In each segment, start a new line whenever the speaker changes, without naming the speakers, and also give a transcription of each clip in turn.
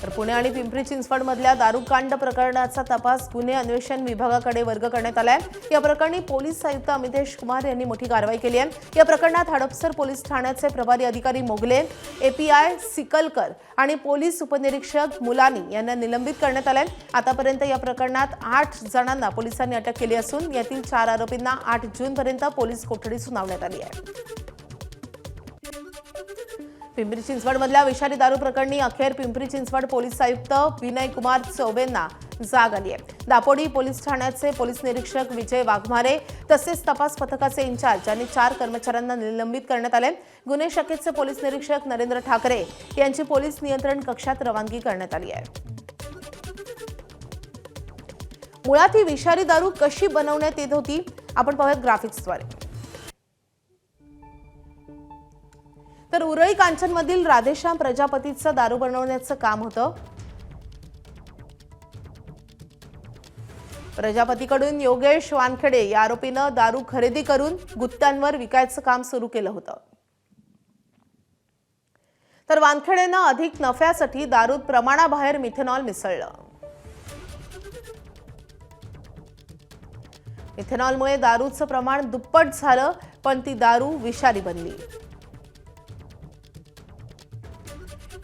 तर पुणे आणि पिंपरी चिंचवडमधल्या दारूकांड प्रकरणाचा तपास गुन्हे अन्वेषण विभागाकडे वर्ग करण्यात आलाय। या प्रकरणी पोलीस आयुक्त अमितेश कुमार यांनी मोठी कारवाई केली आहे। या प्रकरणात हडपसर पोलीस ठाण्याचे प्रभारी अधिकारी मोगले, एपीआय सिकलकर आणि पोलीस उपनिरीक्षक मुलानी यांना निलंबित करण्यात आले। आतापर्यंत या प्रकरणात 8 जणांना पोलिसांनी अटक केली असून यातील 4 आरोपींना 8 जूनपर्यंत पोलीस कोठडी सुनावण्यात आली आहे। पिंपरी चिंचवडमधल्या विषारी दारू प्रकरणी अखेर पिंपरी चिंचवड पोलीस आयुक्त विनय कुमार चौबेंना जाग आली आहे। दापोडी पोलीस ठाण्याचे पोलीस निरीक्षक विजय वाघमारे तसेच तपास पथकाचे इंचार्ज आणि 4 कर्मचाऱ्यांना निलंबित करण्यात आले। गुन्हे शाखेचे पोलीस निरीक्षक नरेंद्र ठाकरे यांची पोलीस नियंत्रण कक्षात रवानगी करण्यात आली आहे। मुळात ही विषारी दारू कशी बनवण्यात येत होती आपण पाहूयात ग्राफिक्सद्वारे। तर उरळी कांचनमधील राधेश्याम प्रजापतीचं दारू बनवण्याचं काम होतं। प्रजापतीकडून योगेश वानखेडे या आरोपीनं दारू खरेदी करून गुत्त्यांवर विकायचं काम सुरू केलं होतं। तर वानखेडेनं अधिक नफ्यासाठी दारूत प्रमाणाबाहेर मिथेनॉल मिसळलं। मिथेनॉलमुळे दारूचं प्रमाण दुप्पट झालं, पण ती दारू विषारी बनली।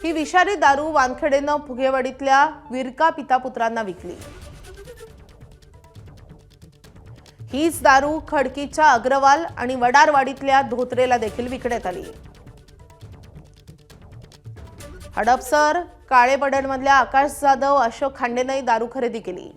ही विषारी दारू वानखेडेनं फुगेवाडीतल्या विरका पितापुत्रांना विकली। हीच दारू खडकीच्या अग्रवाल आणि वडारवाडीतल्या धोत्रेला देखील विकण्यात आली। हडपसर काळेपडणमधल्या आकाश जाधव, अशोक खांडेने दारू खरेदी केली।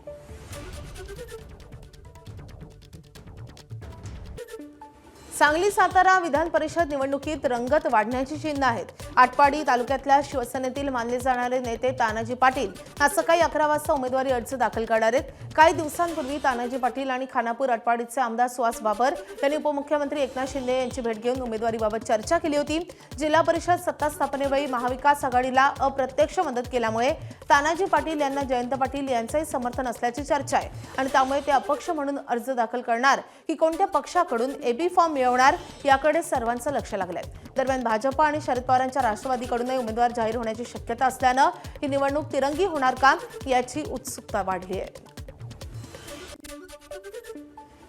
सांगली सातारा विधान परिषद निवडणुकीत रंगत वाढण्याची चिन्ह आहेत। आटपाडी तालुक्यातल्या शिवसेनेतील मानले जाणारे नेते तानाजी पाटील आज सकाळी 11 वाजता उमेदवारी अर्ज दाखल करणार आहेत। काही दिवसांपूर्वी तानाजी पाटील आणि खानापूर आटपाडीचे आमदार सुहास बाबर यांनी उपमुख्यमंत्री एकनाथ शिंदे यांची भेट घेऊन उमेदवारीबाबत चर्चा केली होती। जिल्हा परिषद सत्ता स्थापनेवेळी महाविकास आघाडीला अप्रत्यक्ष मदत केल्यामुळे तानाजी पाटील यांना जयंत पाटील यांचंही समर्थन असल्याची चर्चा आहे आणि त्यामुळे ते अपक्ष म्हणून अर्ज दाखल करणार की कोणत्या पक्षाकडून एबी फॉर्म मिळवणार याकडे सर्वांचं लक्ष लागलंय। दरम्यान भाजप आणि शरद पवारांच्या राष्ट्रवादीकडूनही उमेदवार जाहीर होण्याची शक्यता असल्यानं ही निवडणूक तिरंगी होणार का याची उत्सुकता वाढली आहे।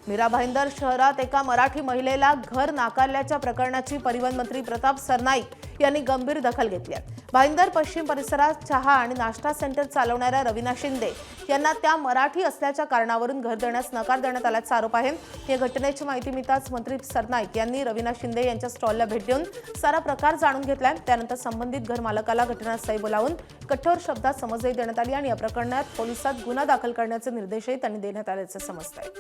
मीरा भाईंदर शहरात एका मराठी महिलेला घर नाकारल्याच्या प्रकरणाची परिवहन मंत्री प्रताप सरनाईक यांनी गंभीर दखल घेतली आहे। भाईंदर पश्चिम परिसरात चहा आणि नाश्ता सेंटर चालवणाऱ्या रवीना शिंदे यांना त्या मराठी असल्याच्या कारणावरून घर देण्यास नकार देण्यात आल्याचा आरोप आहे। या घटनेची माहिती मिळताच मंत्री सरनाईक यांनी रवीना शिंदे यांच्या स्टॉलला भेट देऊन सारा प्रकार जाणून घेतला। त्यानंतर संबंधित घर मालकाला घटनास्थळी बोलावून कठोर शब्दात समजही देण्यात आली आणि या प्रकरणात पोलिसात गुन्हा दाखल करण्याचे निर्देशही त्यांनी देण्यात आल्याचे समजतंय।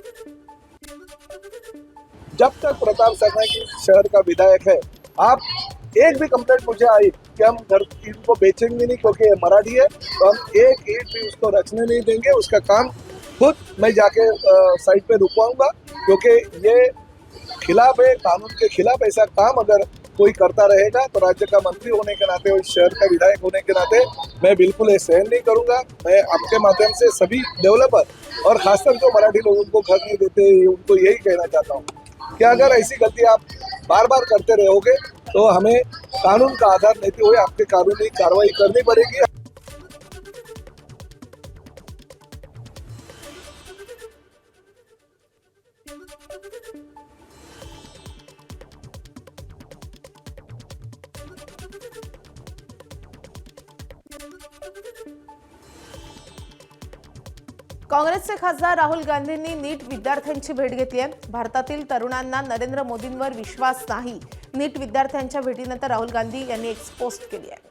जब तक प्रताप सरनाईक शहर का विधायक है, आप एक भी कंप्लेंट मुझे आई कि हम घर इनको बेचेंगे नहीं क्योंकि मराठी है, तो हम एक ईंट भी उसको रखने नहीं देंगे। उसका काम खुद मैं जाके साइड पे रुकवाऊंगा क्योंकि ये खिलाफ है, कानून के खिलाफ ऐसा काम अगर कोई करता रहेगा तो राज्य का मंत्री होने के नाते और शहर का विधायक होने के नाते मैं बिल्कुल ये सहन नहीं करूंगा। मैं आपके माध्यम से सभी डेवलपर और खासकर जो मराठी लोगों को घर नहीं देते उनको यही कहना चाहता हूँ कि अगर ऐसी गलती आप बार बार करते रहोगे तो हमें कानून का आधार लेते हुए आपके कानूनी कार्रवाई करनी पड़ेगी।
काँग्रेसचे खासदार राहुल गांधींनी नीट विद्यार्थ्यांची भेट घेतली आहे। भारतातील तरुणांना नरेंद्र मोदींवर विश्वास नाही। नीट विद्यार्थ्यांच्या भेटीनंतर राहुल गांधी यांनी एक पोस्ट केली आहे।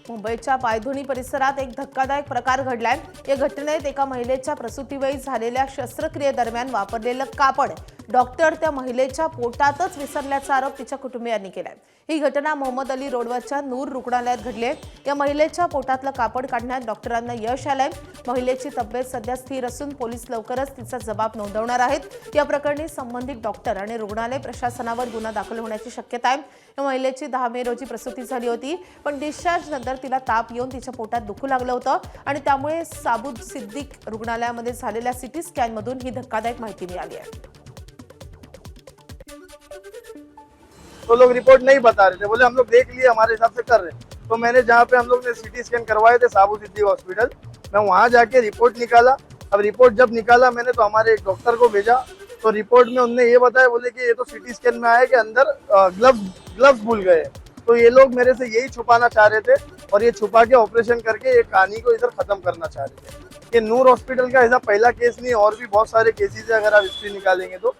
मुंबईच्या पायधुणी परिसरात एक धक्कादायक प्रकार घडलाय। या घटनेत एका महिलेच्या प्रसूतीवेळी झालेल्या शस्त्रक्रियेदरम्यान वापरलेलं कापड डॉक्टर त्या महिलेच्या पोटातच विसरल्याचा आरोप तिच्या कुटुंबियांनी केलाय। ही घटना मोहम्मद अली रोडवरच्या नूर रुग्णालयात घडली आहे। या महिलेच्या पोटातलं कापड काढण्यात डॉक्टरांना यश आलंय। महिलेची तब्येत सध्या स्थिर असून पोलीस लवकरच तिचा जबाब नोंदवणार आहेत। या प्रकरणी संबंधित डॉक्टर आणि रुग्णालय प्रशासनावर गुन्हा दाखल होण्याची शक्यता आहे। या महिलेची 10 मे रोजी प्रसूती झाली होती, पण डिस्चार्ज नंतर तिला ताप येऊन तिच्या पोटात दुखू लागलं होतं आणि त्यामुळे साबुद सिद्दीक रुग्णालयामध्ये झालेल्या सिटी स्कॅनमधून ही धक्कादायक माहिती मिळाली आहे।
तो लोग रिपोर्ट नहीं बता रहे थे, बोले हम लोग देख लिए, हमारे हिसाब से कर रहे हैं। तो मैंने जहाँ पे हम लोग ने सिटी स्कैन करवाए थे साबू सिद्दीकी हॉस्पिटल, मैं वहाँ जाके रिपोर्ट निकाला। अब रिपोर्ट जब निकाला मैंने तो हमारे एक डॉक्टर को भेजा, तो रिपोर्ट में उन्होंने ये बताया, बोले कि ये तो सिटी स्कैन में आया कि अंदर ग्लव्स भूल गए। तो ये लोग मेरे से यही छुपाना चाह रहे थे और ये छुपा के ऑपरेशन करके ये कहानी को इधर खत्म करना चाह रहे थे। ये नूर हॉस्पिटल का ऐसा पहला केस नहीं, और भी बहुत सारे केसेस है अगर आप हिस्ट्री निकालेंगे तो।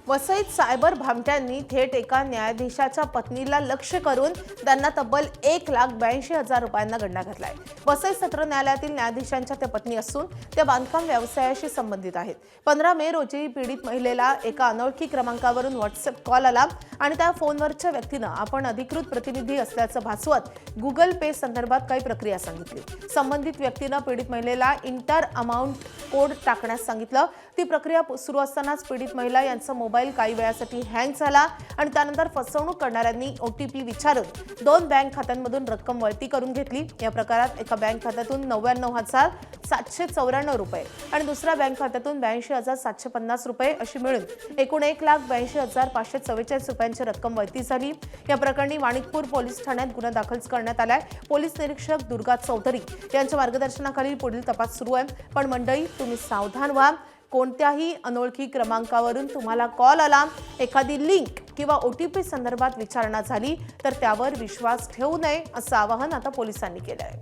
वसईत सायबर भामट्यांनी थेट एका न्यायाधीशाच्या पत्नीला लक्ष्य करून त्यांना तब्बल 1,82,000 रुपयांना गंडा घातलाय। वसई सत्र न्यायालयातील न्यायाधीशांच्या त्या पत्नी असून त्या बांधकाम व्यवसायाशी संबंधित आहेत। 15 मे रोजी पीडित महिलेला एका अनोळखी क्रमांकावरून व्हॉट्सअप कॉल आला आणि त्या फोनवरच्या व्यक्तीनं आपण अधिकृत प्रतिनिधी असल्याचं भासवत गुगल पे संदर्भात काही प्रक्रिया सांगितली। संबंधित व्यक्तीनं पीडित महिलेला इंटर अमाउंट कोड टाकण्यास सांगितलं। ती प्रक्रिया सुरू असतानाच पीडित महिला यांचा मोबाईल काही वेळासाठी हँग झाला आणि त्यानंतर फसवणूक करणाऱ्यांनी OTP विचारून 2 बँक खात्यांमधून रक्कम वळती करून घेतली। या प्रकारात एका बँक खात्यातून 99,794 रुपये आणि दुसऱ्या बँक खात्यातून 82,750 रुपये अशी मिळून एकूण 1,82,544 रुपयांची रक्कम वळती झाली। या प्रकरणी वाणिकपूर पोलीस ठाण्यात गुन्हा दाखल करण्यात आलाय। पोलीस निरीक्षक दुर्गा चौधरी यांच्या मार्गदर्शनाखाली पुढील तपास सुरू आहे। पण मंडळी, तुम्ही सावधान व्हा। कोणत्याही अनोळखी क्रमांकावरून तुम्हाला कॉल आला, एखादी लिंक किंवा OTP संदर्भात विचारणा झाली तर त्यावर विश्वास ठेवू नये असं आवाहन आता पोलिसांनी केलं आहे।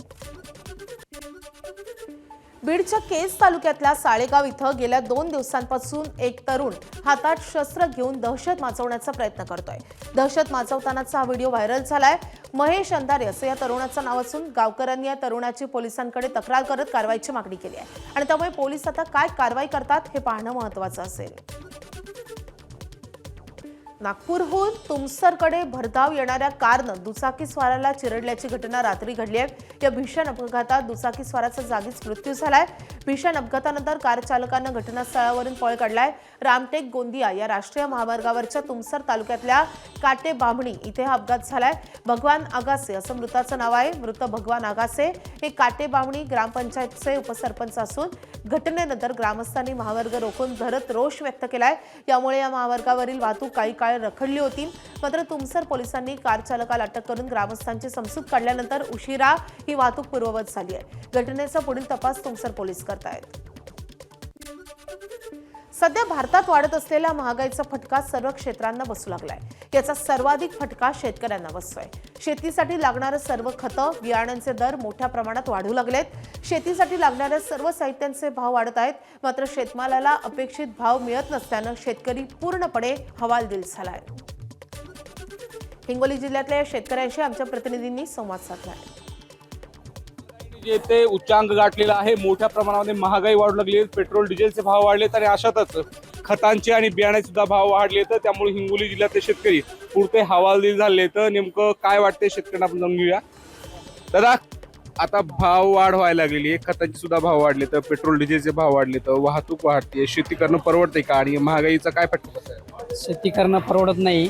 बीडच्या केज तालुक्यातल्या साळेगाव इथं गेल्या 2 दिवसांपासून एक तरुण हातात शस्त्र घेऊन दहशत माजवण्याचा प्रयत्न करतोय। दहशत माजवतानाचा हा व्हिडिओ व्हायरल झालाय। महेश अंधारे असं या तरुणाचं नाव असून गावकऱ्यांनी या तरुणाची पोलिसांकडे तक्रार करत कारवाईची मागणी केली आहे आणि त्यामुळे पोलीस आता काय कारवाई करतात हे पाहणं महत्त्वाचं असेल। नागपूरहून तुमसरकडे भरधाव येणाऱ्या कारनं दुचाकीस्वाराला चिरडल्याची घटना रात्री घडली आहे। या भीषण अपघातात दुचाकीस्वाराचा जागीच मृत्यू झालाय। भीषण अपघातानंतर कार चालकानं घटनास्थळावरून पळ काढलाय। रामटेक गोंदिया या राष्ट्रीय महामार्गावरच्या तुमसर तालुक्यातल्या काटे बामणी इथे हा अपघात झालाय। भगवान आगासे असं मृताचं नाव आहे। मृत भगवान आगासे हे काटे बामणी ग्रामपंचायतचे उपसरपंच असून घटनेनंतर ग्रामस्थांनी महामार्ग रोखून धरत रोष व्यक्त केलाय। यामुळे या महामार्गावरील वाहतूक काही काळ रखडली होती। मात्र तुमसर पोलिसांनी कार चालकाला अटक करून ग्रामस्थांची समजूत काढल्यानंतर उशिरा ही वाहतूक पूर्ववत झाली आहे। घटनेचा पुढील तपास तुमसर पोलीस करतायत। सध्या भारतात वाढत असलेल्या महागाईचा फटका सर्व क्षेत्रांना बसू लागलाय। याचा सर्वाधिक फटका शेतकऱ्यांना बसतोय। शेतीसाठी लागणारे सर्व खतं, बियाण्यांचे दर मोठ्या प्रमाणात वाढू लागलेत। शेतीसाठी लागणाऱ्या सर्व साहित्यांचे भाव वाढत आहेत। मात्र शेतमालाला अपेक्षित भाव मिळत नसल्यानं शेतकरी पूर्णपणे हवालदिल झालाय। हिंगोली जिल्ह्यातल्या शेतकऱ्यांशी आमच्या प्रतिनिधींनी संवाद साधलाय।
जे ते उच्चांक गाठलेला आहे। मोठ्या प्रमाणामध्ये महागाई वाढू लागली आहे। पेट्रोल डिझेलचे भाव वाढलेत आणि अशातच खतांचे आणि बियाण्याचे सुद्धा भाव वाढले, तर त्यामुळे हिंगोली जिल्ह्यातले शेतकरी पुरते हवालदिल झाले। तर नेमकं काय वाटते शेतकऱ्यांना आपण जाणून घेऊया। दादा, आता भाव वाढ व्हायला लागलेली आहे, खतांचे सुद्धा भाव वाढले, तर पेट्रोल डिझेलचे भाव वाढले, तर वाहतूक वाढते, शेती करणं परवडते का आणि महागाईचा काय फटका?
शेती करणं परवडत नाही।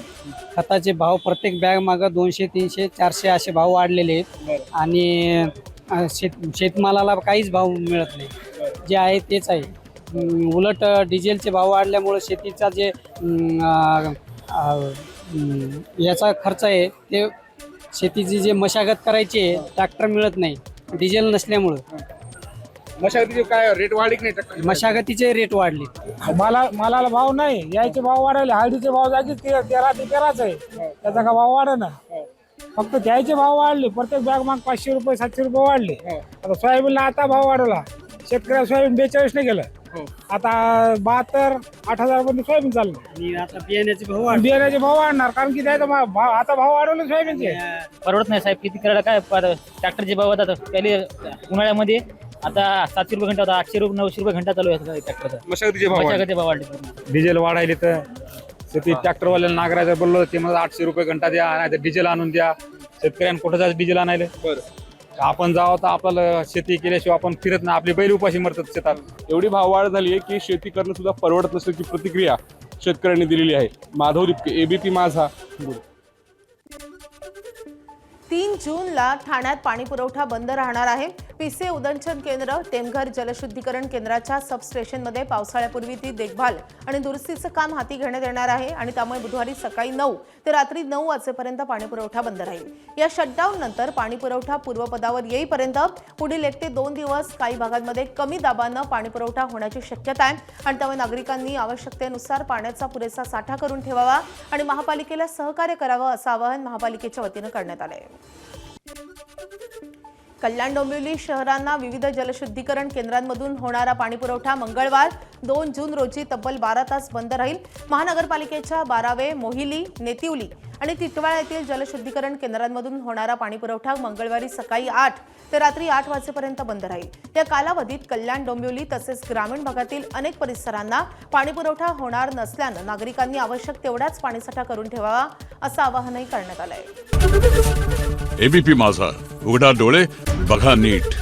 खताचे भाव प्रत्येक बॅग मागं 200, 300, 400 असे भाव वाढलेले आहेत आणि शेतमालाला काहीच भाव मिळत नाही। जे आहे तेच आहे। उलट डिझेलचे भाव वाढल्यामुळे शेतीचा जे याचा खर्च आहे ते शेतीची जे मशागत करायची आहे ट्रॅक्टर मिळत नाही डिझेल नसल्यामुळं।
मशागतीचे काय रेट वाढले की नाही?
मशागतीचे रेट वाढले।
मालाला भाव नाही, यायचे भाव वाढले। हळदीचे भाव जायचे 13 ते 13च आहे, त्याचा का भाव वाढ ना। फक्त त्याचे भाव वाढले, प्रत्येक बॅग माग 500 रुपये 700 रुपये वाढले। आता सोयाबीनला आता भाव वाढवला। शेतकऱ्याला सोयाबीन 42 नाही गेलं, आता 72, 8,000 पर्यंत सोयाबीन चाललं
आणि आता बियाण्याचे भाव
बियाण्याचे भाव वाढणार, कारण की त्याचा आता भाव वाढवले सोयाबीनचे।
परवडत नाही साहेब, किती करायला काय ट्रॅक्टरचे भाव आता पहिले उन्हाळ्यामध्ये आता 700 रुपये घंटा होता, 800 रुपये 900 रुपये घंटा चालू आहे ट्रॅक्टरचा।
मशागतीचे भाव
वाढले।
डिझेल वाढायले तर शेती ट्रॅक्टरवाल्याला नागरायचं बोललो ते मला 800 रुपये घंटा द्या, नाही तर डिझेल आणून द्या। शेतकऱ्यांना कुठं जायचं डिझेल आणायला? आपण जावं तर आपल्याला शेती केल्याशिवाय आपण फिरत नाही, आपली बैल उपाशी मरतात शेतात।
एवढी भाव वाढ झाली आहे की शेती करणं सुद्धा परवडत नसल्याची प्रतिक्रिया शेतकऱ्यांनी दिलेली आहे। माधव रिपके, ABP माझा।
3 जूनला ठाण्यात पाणी पुरवठा बंद राहणार आहे। पीसीए उदंचन केंद्र, टेमघर जलशुद्धीकरण केंद्राच्या सबस्टेशनमध्ये पावसाळ्यापूर्वी ती देखभाल आणि दुरुस्तीचं काम हाती घेण्यात येणार आहे आणि त्यामुळे बुधवारी सकाळी 9 ते रात्री 9 वाजेपर्यंत पाणीपुरवठा बंद राहील. या शटडाऊन नंतर पाणीपुरवठा पूर्वपदावर येईपर्यंत पुढील 1 ते 2 दिवस काही भागांमध्ये कमी दाबानं पाणीपुरवठा होण्याची शक्यता आहे आणि त्यामुळे नागरिकांनी आवश्यकतेनुसार पाण्याचा पुरेसा साठा करून ठेवावा आणि महापालिकेला सहकार्य करावं असं आवाहन महापालिकेच्या वतीनं करण्यात आलं आहे. कल्याण डोंबिवली शहरांना विविध जलशुद्धीकरण केंद्रांमधून होणारा पाणीपुरवठा मंगळवार 2 जून रोजी तब्बल 12 तास बंद राहील. महानगरपालिकेच्या 12वे, मोहिली, नेतिवली आणि टिटवाळा येथील जलशुद्धीकरण केंद्रांमधून होणारा पाणीपुरवठा मंगळवारी सकाळी 8 ते रात्री 8 वाजेपर्यंत बंद राहील. या कालावधीत कल्याण डोंबिवली तसेच ग्रामीण भागातील अनेक परिसरांना पाणीपुरवठा होणार नसल्यानं नागरिकांनी आवश्यक तेवढाच पाणीसाठा करून ठेवावा असं आवाहनही करण्यात आलं आहे.
एबीपी माझा, उघडा डोळे बघा नीट.